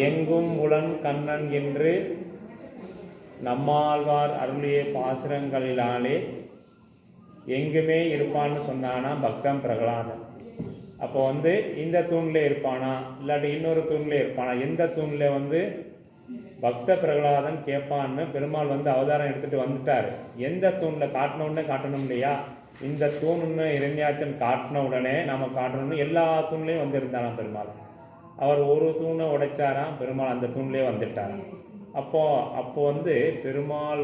எங்கும் உளன் கண்ணன் என்று நம்மாழ்வார் அருளிய பாசுரங்களினாலே எங்குமே இருப்பான்னு சொன்னானா பக்தன் பிரகலாதன். அப்போ இந்த தூணில் இருப்பானா இல்லாட்டி இன்னொரு தூணில் இருப்பானா, எந்த தூணில் பக்த பிரகலாதன் கேட்பான்னு பெருமாள் அவதாரம் எடுத்துகிட்டு வந்துட்டார். எந்த தூணில் காட்டினவுடனே காட்டணும் இல்லையா, இந்த தூணுன்னு இரண்யாச்சன் காட்டின உடனே நம்ம காட்டணும்னு எல்லா தூண்லேயும் வந்திருந்தாராம் பெருமாள். அவர் ஒரு தூணை உடைச்சாராம், பெருமாள் அந்த தூண்லேயே வந்துட்டாராம். அப்போ பெருமாள்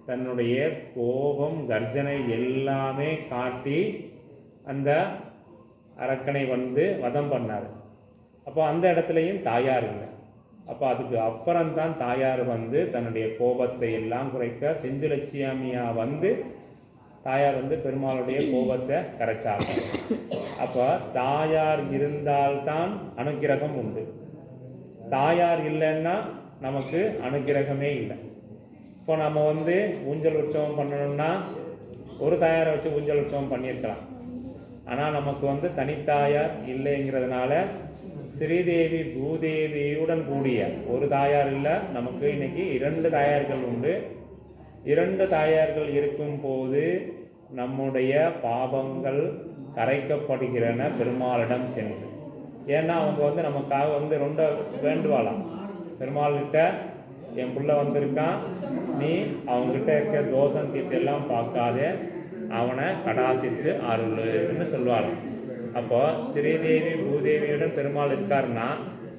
தன்னுடைய கோபம் கர்ஜனை எல்லாமே காட்டி அந்த அரக்கனை வதம் பண்ணார். அப்போ அந்த இடத்துலையும் தாயார் இல்லை. அப்போ அதுக்கு அப்புறம்தான் தாயார் தன்னுடைய கோபத்தை எல்லாம் குறைக்க செஞ்சுலட்சியமியா தாயார் பெருமாளுடைய கோபத்தை கரைச்சாங்க. அப்போ தாயார் இருந்தால்தான் அனுக்கிரகம் உண்டு. தாயார் இல்லைன்னா நமக்கு அனுக்கிரகமே இல்லை. இப்போ நம்ம ஊஞ்சல் உற்சவம் பண்ணணும்னா ஒரு தாயாரை வச்சு ஊஞ்சல் உற்சவம் பண்ணியிருக்கலாம். ஆனால் நமக்கு தனித்தாயார் இல்லைங்கிறதுனால ஸ்ரீதேவி பூதேவியுடன் கூடிய ஒரு தாயார் இல்லை, நமக்கு இன்னைக்கு 2 தாயார்கள் உண்டு. 2 தாயார்கள் இருக்கும் போது நம்முடைய பாவங்கள் கரைக்கப்படுகிறன பெருமாளிடம் சென்று. ஏன்னா அவங்க நமக்காக ரொம்ப வேண்டுவாளாம். பெருமாள்கிட்ட என் பிள்ளை வந்திருக்கான், நீ அவங்ககிட்ட இருக்க தோஷம் தீட்டெல்லாம் பார்க்காதே, அவனை கடாசித்து அருள்னு சொல்லுவாளாம். அப்போ ஸ்ரீதேவி பூதேவியுடன் பெருமாள் இருக்காருன்னா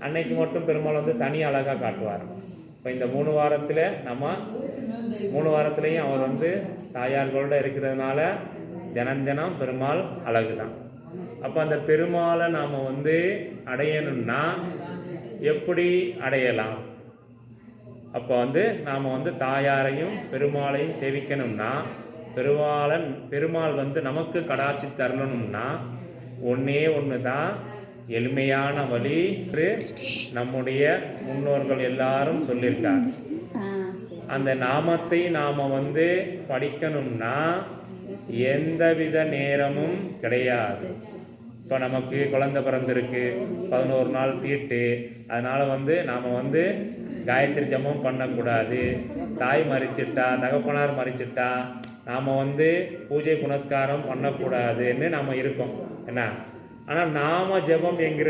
அன்னைக்கு மட்டும் பெருமாள் தனி அழகாக காட்டுவார். இப்போ இந்த 3 வாரத்தில் நம்ம 3 வாரத்துலேயும் அவர் தாயார்களோட இருக்கிறதுனால தினம் பெருமாள் அழகு தான். அப்போ அந்த பெருமாளை நாம் அடையணும்னா எப்படி அடையலாம்? அப்போ நாம் தாயாரையும் பெருமாளையும் சேவிக்கணும்னா பெருமாள் நமக்கு கடாட்சி தரணும்னா ஒன்று தான் எளிமையான வழி நம்முடைய முன்னோர்கள் எல்லாரும் சொல்லியிருக்காங்க. அந்த நாமத்தை நாம் படிக்கணும்னா எந்தவித நேரமும் கிடையாது. இப்போ நமக்கு குழந்தை பிறந்திருக்கு, 11 நாள் தீட்டு, அதனால் நாம் காயத்ரி ஜபம் பண்ணக்கூடாது. தாய் மறிச்சிட்டா, தகப்பனார் மறிச்சிட்டா நாம் பூஜை புனஸ்காரம் பண்ணக்கூடாதுன்னு நாம் இருக்கோம் என்ன. ஆனால் நாம ஜபம் என்கிற